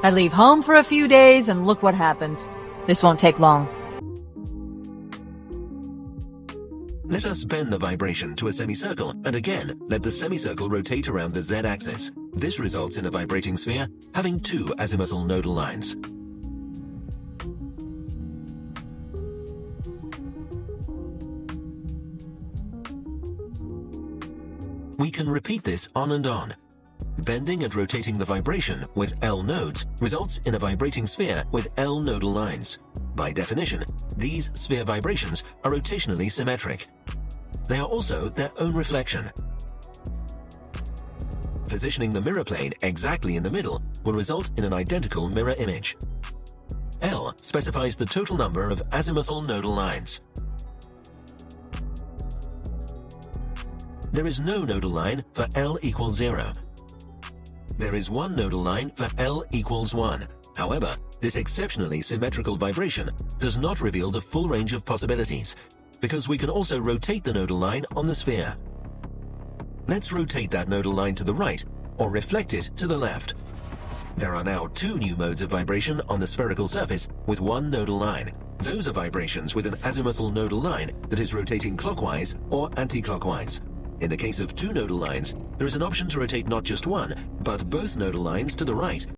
I leave home for a few days and look what happens. This won't take long. Let us bend the vibration to a semicircle, and again, let the semicircle rotate around the z-axis. This results in a vibrating sphere having two azimuthal nodal lines. We can repeat this on and on. Bending and rotating the vibration with L nodes results in a vibrating sphere with L nodal lines. By definition, these sphere vibrations are rotationally symmetric. They are also their own reflection. Positioning the mirror plane exactly in the middle will result in an identical mirror image. L specifies the total number of azimuthal nodal lines. There is no nodal line for L equals 0. There is one nodal line for L equals 1. However, this exceptionally symmetrical vibration does not reveal the full range of possibilities, because we can also rotate the nodal line on the sphere. Let's rotate that nodal line to the right, or reflect it to the left. There are now two new modes of vibration on the spherical surface with one nodal line. Those are vibrations with an azimuthal nodal line that is rotating clockwise or anti-clockwise. In the case of two nodal lines, there is an option to rotate not just one, but both nodal lines to the right